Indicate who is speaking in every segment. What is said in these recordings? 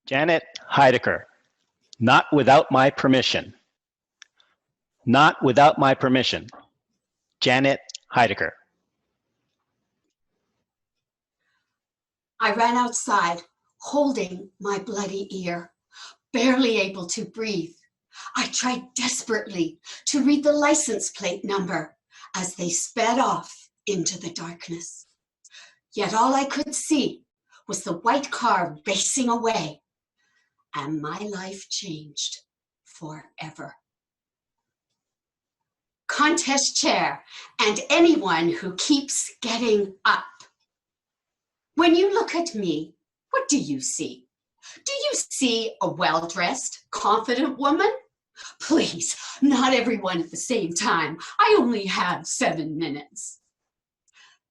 Speaker 1: Janet Heidker, not without my permission. Not without my permission. Janet Heidker.
Speaker 2: I ran outside, holding my bloody ear, barely able to breathe. I tried desperately to read the license plate number as they sped off into the darkness. Yet all I could see was the white car racing away, and my life changed forever. Contest chair and anyone who keeps getting up. When you look at me, what do you see? Do you see a well-dressed, confident woman? Please, not everyone at the same time. I only have 7 minutes.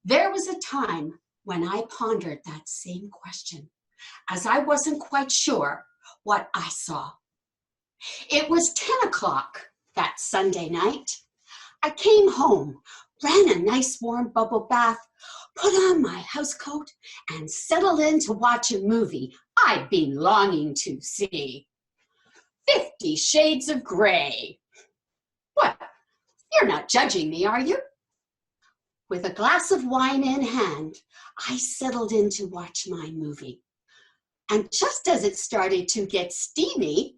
Speaker 2: There was a time when I pondered that same question, as I wasn't quite sure what I saw. It was 10 o'clock that Sunday night. I came home, ran a nice warm bubble bath, put on my housecoat, and settled in to watch a movie I'd been longing to see. 50 Shades of Grey. What? You're not judging me, are you? With a glass of wine in hand, I settled in to watch my movie. And just as it started to get steamy,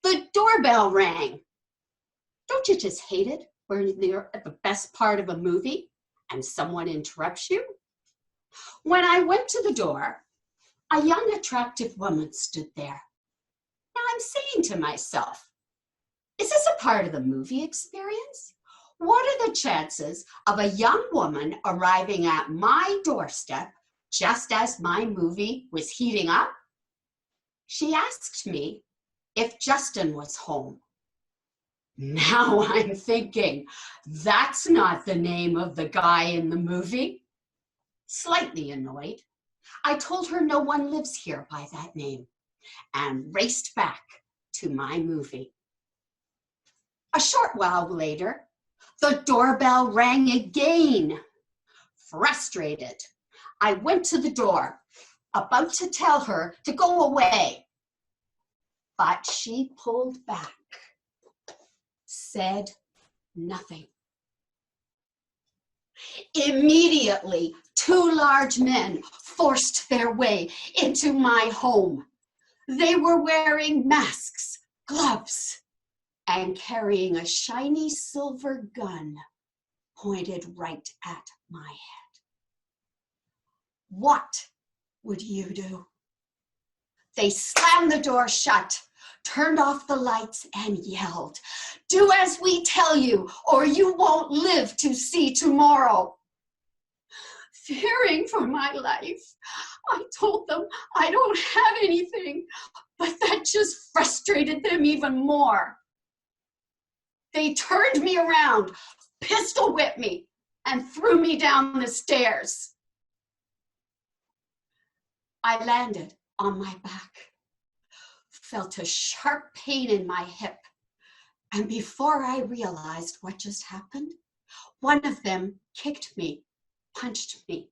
Speaker 2: the doorbell rang. Don't you just hate it when you're at the best part of a movie and someone interrupts you? When I went to the door, a young, attractive woman stood there. Now I'm saying to myself, is this a part of the movie experience? What are the chances of a young woman arriving at my doorstep just as my movie was heating up? She asked me if Justin was home. Now I'm thinking, that's not the name of the guy in the movie. Slightly annoyed, I told her no one lives here by that name and raced back to my movie. A short while later, the doorbell rang again. Frustrated, I went to the door, about to tell her to go away. But she pulled back, said nothing. Immediately, 2 large men forced their way into my home. They were wearing masks, gloves, and carrying a shiny silver gun pointed right at my head. What would you do? They slammed the door shut, turned off the lights, and yelled, "Do as we tell you, or you won't live to see tomorrow." Fearing for my life, I told them I don't have anything, but that just frustrated them even more. They turned me around, pistol whipped me, and threw me down the stairs. I landed on my back, felt a sharp pain in my hip, and before I realized what just happened, one of them kicked me, punched me,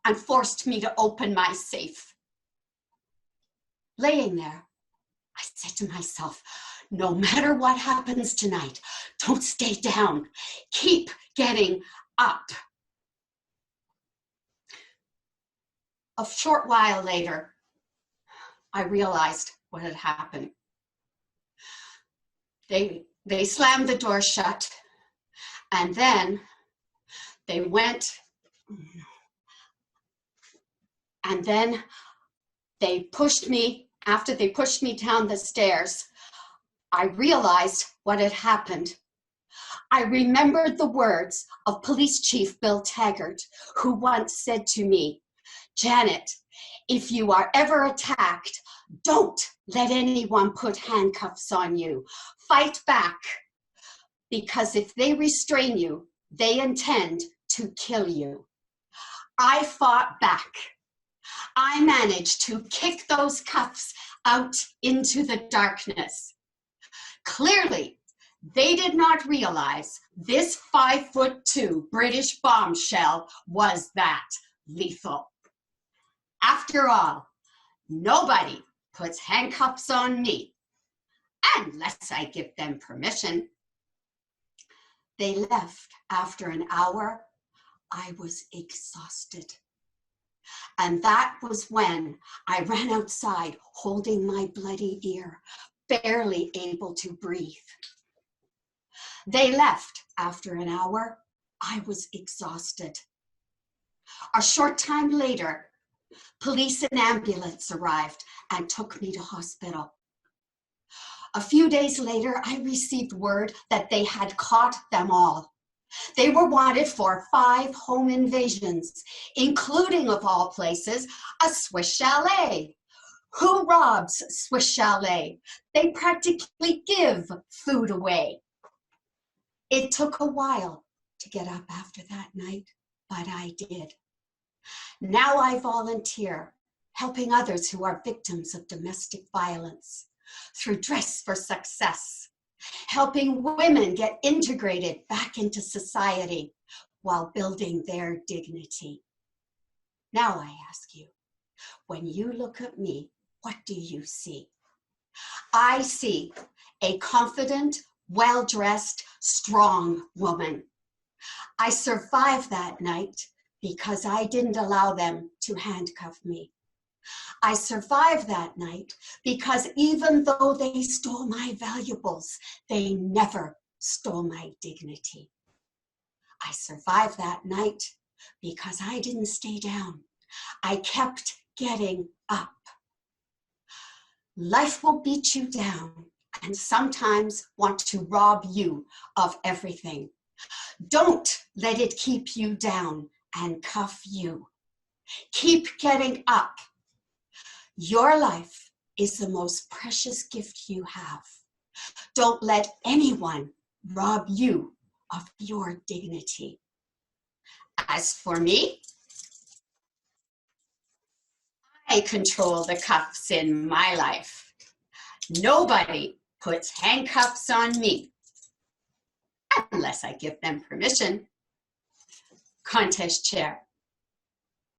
Speaker 2: and forced me to open my safe. Laying there, I said to myself, no matter what happens tonight, don't stay down. Keep getting up. A short while later, I realized what had happened. They slammed the door shut, and then they went, and then they pushed me. After they pushed me down the stairs, I realized what had happened. I remembered the words of Police Chief Bill Taggart, who once said to me, "Janet, if you are ever attacked, don't let anyone put handcuffs on you. Fight back, because if they restrain you, they intend to kill you." I fought back. I managed to kick those cuffs out into the darkness. Clearly, they did not realize this 5'2" British bombshell was that lethal. After all, nobody puts handcuffs on me unless I give them permission. They left after an hour. I was exhausted. And that was when I ran outside holding my bloody ear, barely able to breathe. They left after an hour. I was exhausted. A short time later, police and ambulance arrived and took me to hospital. A few days later, I received word that they had caught them all. They were wanted for 5 home invasions, including, of all places, a Swiss chalet. Who robs Swiss chalet? They practically give food away. It took a while to get up after that night, but I did. Now I volunteer, helping others who are victims of domestic violence through Dress for Success, helping women get integrated back into society while building their dignity. Now I ask you, when you look at me, what do you see? I see a confident, well-dressed, strong woman. I survived that night because I didn't allow them to handcuff me. I survived that night because even though they stole my valuables, they never stole my dignity. I survived that night because I didn't stay down. I kept getting up. Life will beat you down and sometimes want to rob you of everything. Don't let it keep you down and cuff you. Keep getting up. Your life is the most precious gift you have. Don't let anyone rob you of your dignity. As for me, I control the cuffs in my life. Nobody puts handcuffs on me unless I give them permission. Contest chair.